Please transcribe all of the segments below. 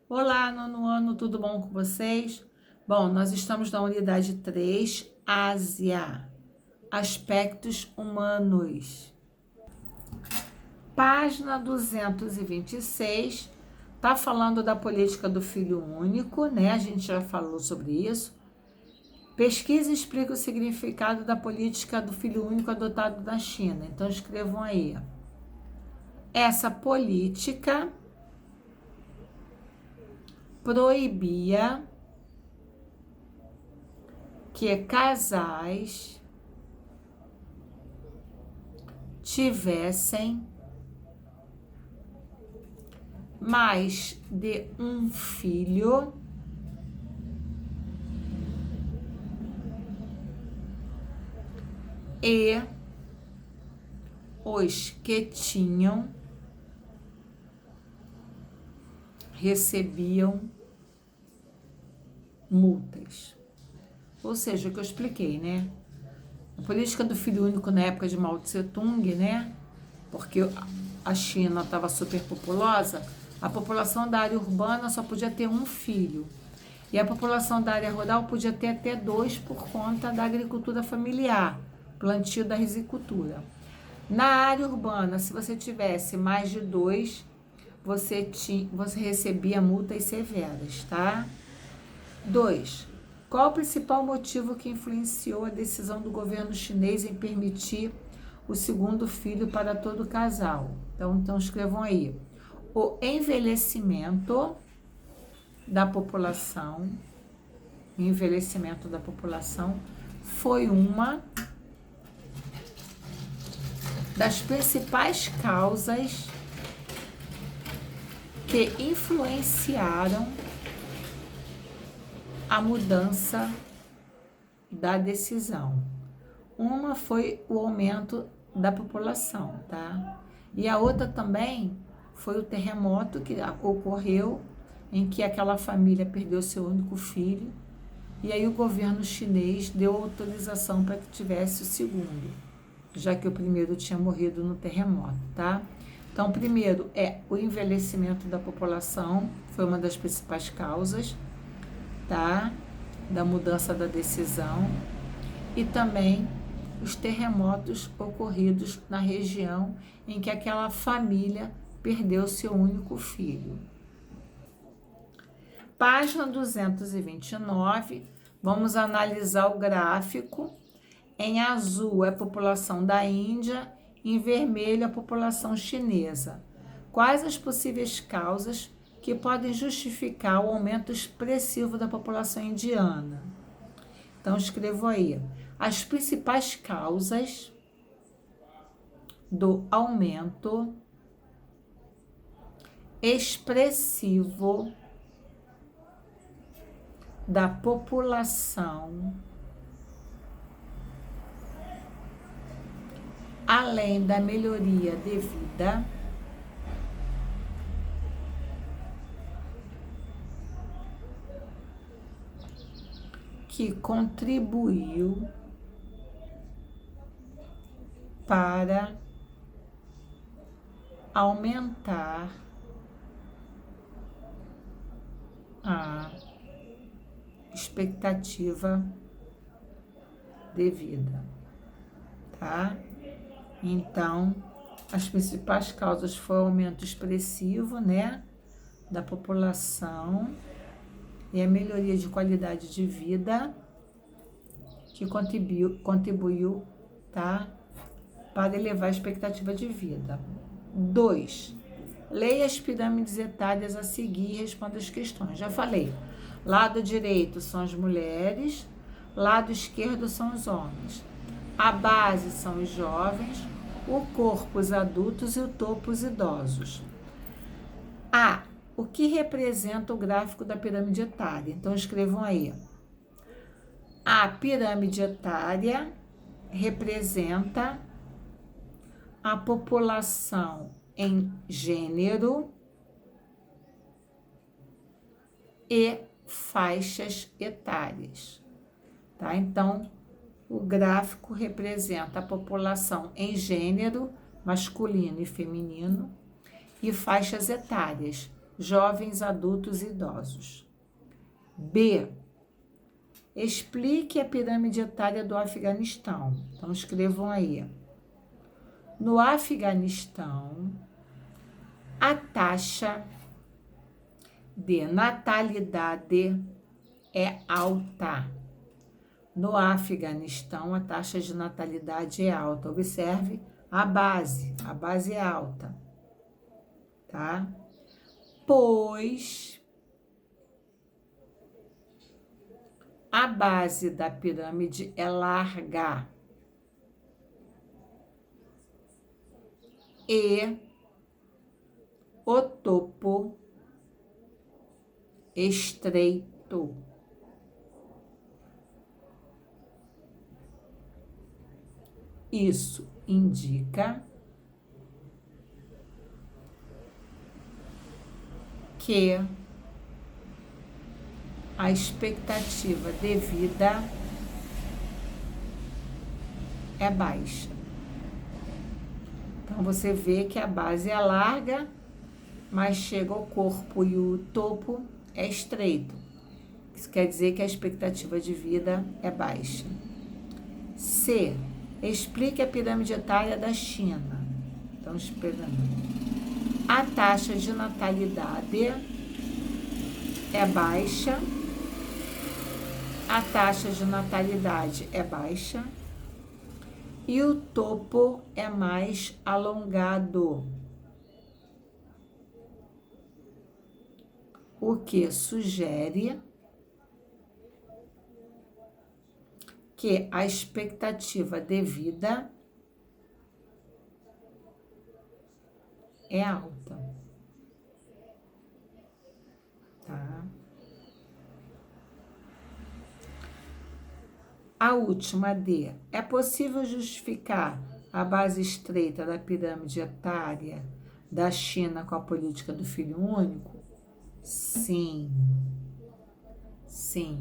Olá, nono ano, tudo bom com vocês? Bom, nós estamos na unidade 3, Ásia, aspectos humanos. Página 226, tá falando da política do filho único, né? A gente já falou sobre isso. Pesquisa e explica o significado da política do filho único adotado na China. Então, escrevam aí. Essa política proibia que casais tivessem mais de um filho e os que tinham recebiam multas. Ou seja, o que eu expliquei, né? A política do filho único na época de Mao Tse Tung, né? Porque a China estava superpopulosa, a população da área urbana só podia ter um filho. E a população da área rural podia ter até dois por conta da agricultura familiar, plantio da risicultura. Na área urbana, se você tivesse mais de dois, você recebia multas severas, tá? 2. Qual o principal motivo que influenciou a decisão do governo chinês em permitir o segundo filho para todo casal? Então escrevam aí. O envelhecimento da população, foi uma das principais causas que influenciaram a mudança da decisão. Uma foi o aumento da população, tá? E a outra também foi o terremoto que ocorreu em que aquela família perdeu seu único filho e aí o governo chinês deu autorização para que tivesse o segundo, já que o primeiro tinha morrido no terremoto, tá? Então, primeiro é o envelhecimento da população, foi uma das principais causas, tá? Da mudança da decisão, e também os terremotos ocorridos na região em que aquela família perdeu seu único filho. Página 229, vamos analisar o gráfico. Em azul é a população da Índia, em vermelho a população chinesa. Quais as possíveis causas que podem justificar o aumento expressivo da população indiana? Então, escrevo aí. As principais causas do aumento expressivo da população, além da melhoria de vida, que contribuiu para aumentar a expectativa de vida, tá? Então, as principais causas foram o aumento expressivo, né, da população e a melhoria de qualidade de vida que contribuiu, tá, para elevar a expectativa de vida. 2. Leia as pirâmides etárias a seguir e responda as questões. Já falei. Lado direito são as mulheres, lado esquerdo são os homens. A base são os jovens, o corpo os adultos e o topo os idosos. O que representa o gráfico da pirâmide etária? Então escrevam aí. A pirâmide etária representa a população em gênero e faixas etárias, tá? Então, o gráfico representa a população em gênero, masculino e feminino, e faixas etárias, jovens, adultos e idosos. B. Explique a pirâmide etária do Afeganistão. Então, escrevam aí. No Afeganistão, a taxa de natalidade é alta. No Afeganistão, a taxa de natalidade é alta. Observe a base é alta, tá? Pois a base da pirâmide é larga e o topo estreito. Isso indica que a expectativa de vida é baixa. Então, você vê que a base é larga, mas chega ao corpo e o topo é estreito. Isso quer dizer que a expectativa de vida é baixa. C. Explique a pirâmide etária da China. Então, esperando. A taxa de natalidade é baixa. A taxa de natalidade é baixa. E o topo é mais alongado. O que sugere que a expectativa de vida é alta, tá? A última D. É possível justificar a base estreita da pirâmide etária da China com a política do filho único? Sim. Sim.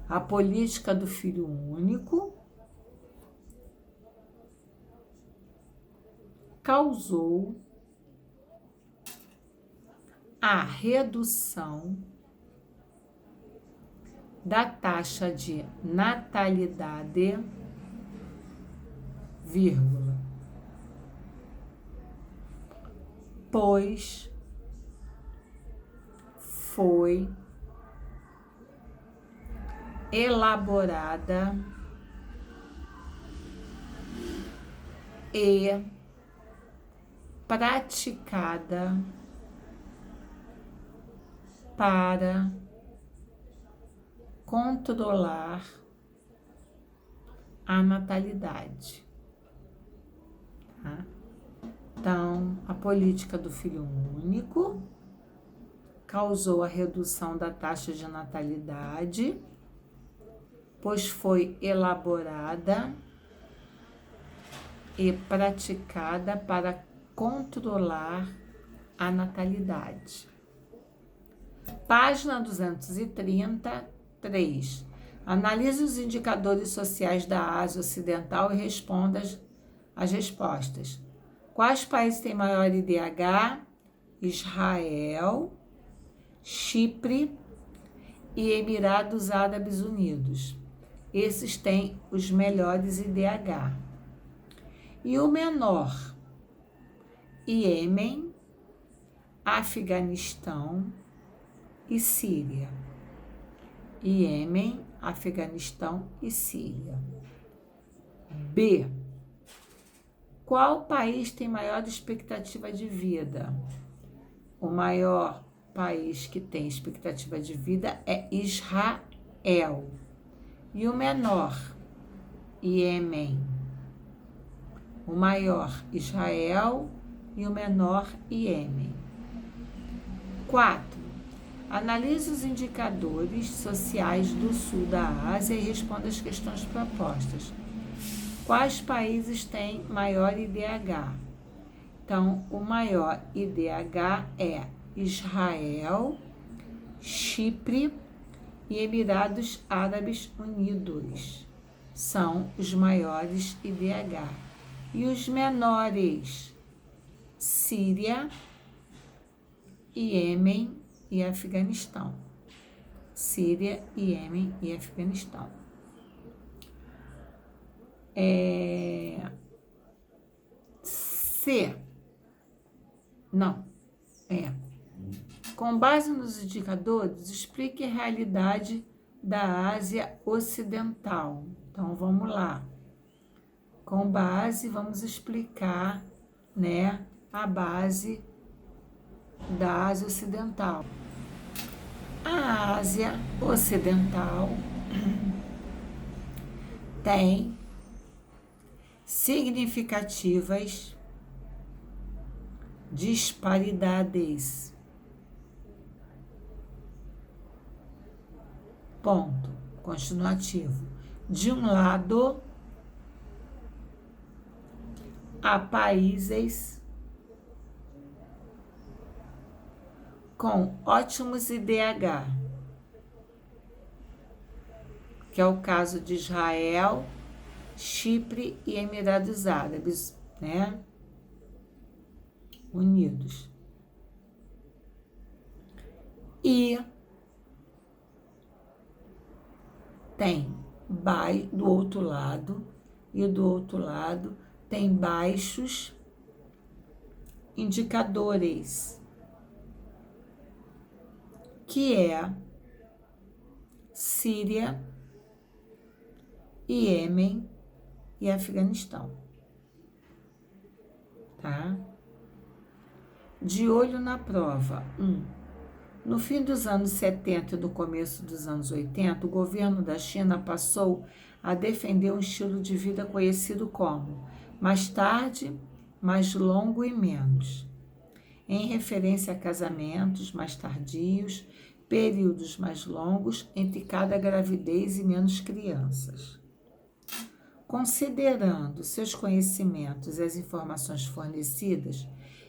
A política do filho único causou a redução da taxa de natalidade, vírgula, pois foi elaborada e praticada para controlar a natalidade, tá? Então, a política do filho único causou a redução da taxa de natalidade, pois foi elaborada e praticada para controlar a natalidade. Página 233. Analise os indicadores sociais da Ásia Ocidental e responda as respostas. Quais países têm maior IDH? Israel, Chipre e Emirados Árabes Unidos. Esses têm os melhores IDH. E o menor? Iêmen, Afeganistão e Síria. Iêmen, Afeganistão e Síria. B. Qual país tem maior expectativa de vida? O maior país que tem expectativa de vida é Israel. E o menor? Iêmen. O maior, Israel, e o menor, Iêmen. 4. Analise os indicadores sociais do sul da Ásia e responda as questões propostas. Quais países têm maior IDH? Então, o maior IDH é Israel, Chipre e Emirados Árabes Unidos. São os maiores IDH. E os menores? Síria, Iêmen e Afeganistão. Síria, Iêmen e Afeganistão. Com base nos indicadores, explique a realidade da Ásia Ocidental. Então, vamos lá. Com base, vamos explicar, né, a base da Ásia Ocidental. A Ásia Ocidental tem significativas disparidades. Ponto. Continuativo. De um lado, há países com ótimos IDH, que é o caso de Israel, Chipre e Emirados Árabes, né? Unidos. E tem do outro lado, e do outro lado tem baixos indicadores, que é Síria, Iêmen e Afeganistão. Tá? De olho na prova. 1. No fim dos anos 70 e no começo dos anos 80, o governo da China passou a defender um estilo de vida conhecido como mais tarde, mais longo e menos, em referência a casamentos mais tardios, períodos mais longos entre cada gravidez e menos crianças. Considerando seus conhecimentos e as informações fornecidas,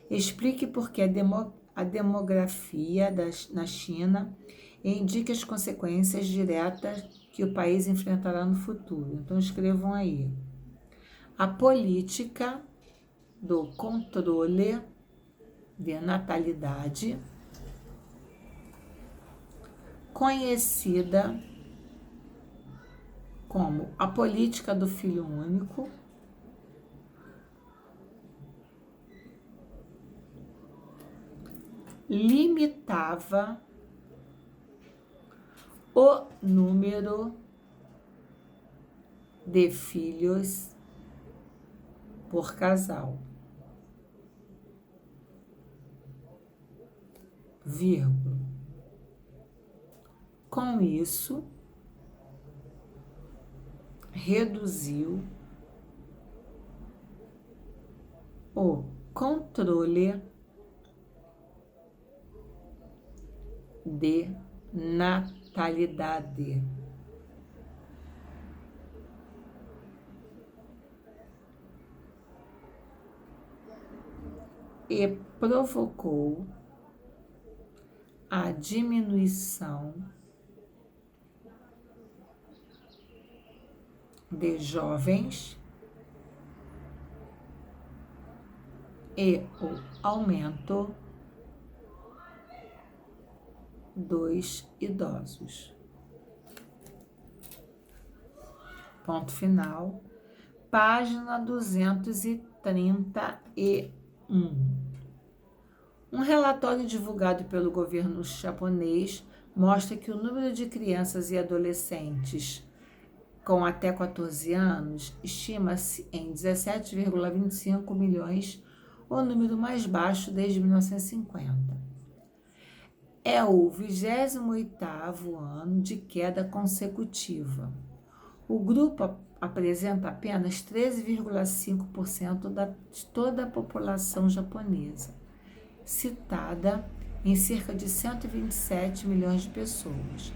explique por que a demografia na China indica as consequências diretas que o país enfrentará no futuro. Então, escrevam aí. A política do controle de natalidade, conhecida como a política do filho único, limitava o número de filhos por casal, vírgula. Com isso, reduziu o controle de natalidade. E provocou a diminuição de jovens e o aumento dos idosos. Ponto final. Página 231. Um relatório divulgado pelo governo japonês mostra que o número de crianças e adolescentes com até 14 anos estima-se em 17,25 milhões, o número mais baixo desde 1950. É o 28º ano de queda consecutiva. O grupo apresenta apenas 13,5% de toda a população japonesa, citada em cerca de 127 milhões de pessoas.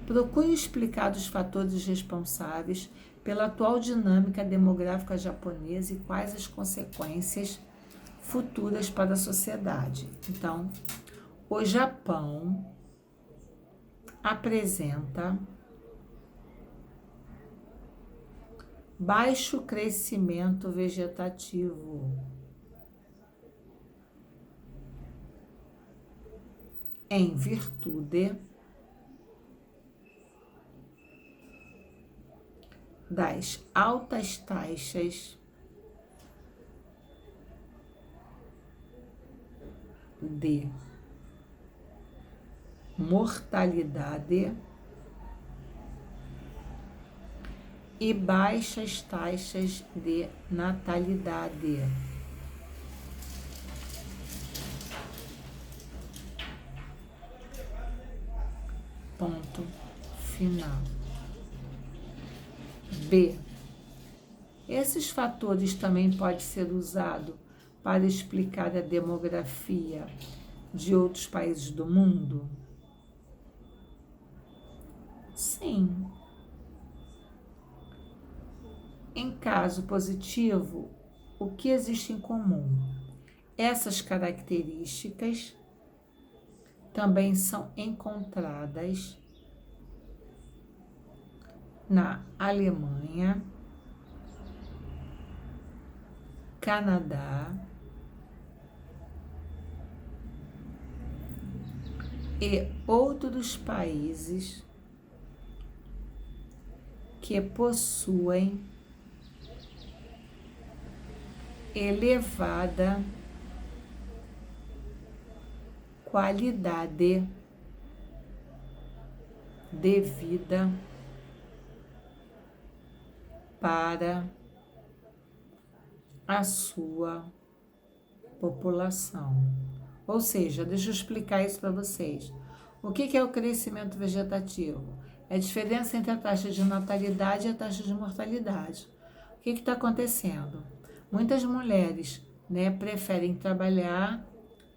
Procure explicar os fatores responsáveis pela atual dinâmica demográfica japonesa e quais as consequências futuras para a sociedade. Então, o Japão apresenta baixo crescimento vegetativo, em virtude das altas taxas de mortalidade e baixas taxas de natalidade. Ponto final. B. Esses fatores também podem ser usados para explicar a demografia de outros países do mundo? Sim. Em caso positivo, o que existe em comum? Essas características também são encontradas na Alemanha, Canadá e outros países que possuem elevada qualidade de vida para a sua população. Ou seja, deixa eu explicar isso para vocês. O que é o crescimento vegetativo? É a diferença entre a taxa de natalidade e a taxa de mortalidade. O que está acontecendo? Muitas mulheres, né, preferem trabalhar,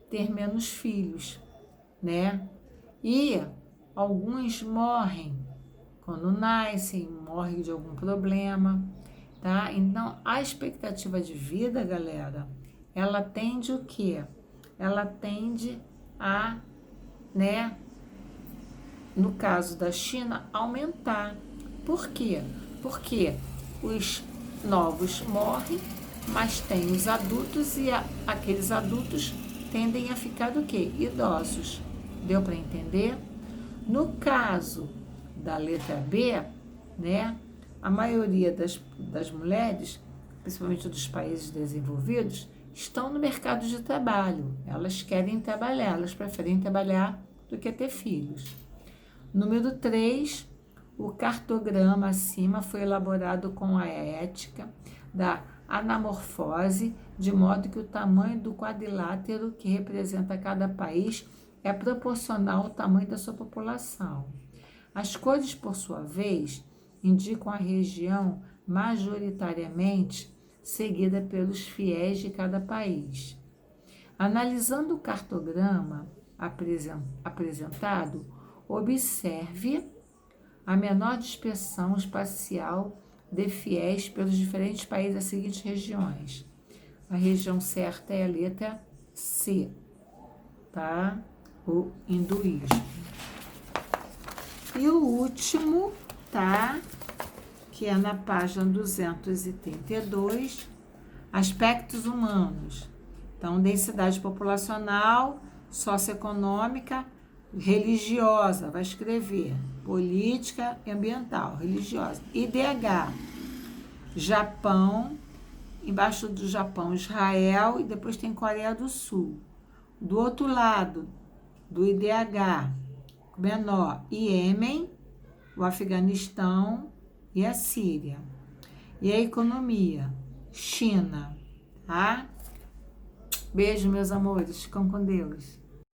ter menos filhos, né? E alguns morrem quando nascem, morrem de algum problema, tá? Então, a expectativa de vida, galera, ela tende o quê? Ela tende a, né, no caso da China, aumentar. Por quê? Porque os novos morrem, mas tem os adultos e aqueles adultos tendem a ficar o quê? Idosos. Deu para entender? No caso da letra B, né, a maioria das mulheres, principalmente dos países desenvolvidos, estão no mercado de trabalho. Elas querem trabalhar, elas preferem trabalhar do que ter filhos. Número 3, o cartograma acima foi elaborado com a ética da anamorfose, de modo que o tamanho do quadrilátero que representa cada país é proporcional ao tamanho da sua população. As cores, por sua vez, indicam a região majoritariamente seguida pelos fiéis de cada país. Analisando o cartograma apresentado, observe a menor dispersão espacial de fiéis pelos diferentes países das seguintes regiões. A região certa é a letra C, tá? O hinduísmo. E o último, tá? Que é na página 232, aspectos humanos. Então, densidade populacional, socioeconômica, religiosa, vai escrever, política e ambiental, religiosa. IDH, Japão, embaixo do Japão, Israel, e depois tem Coreia do Sul. Do outro lado do IDH, menor, Iêmen, o Afeganistão e a Síria. E a economia, China, tá? Beijo, meus amores, ficam com Deus.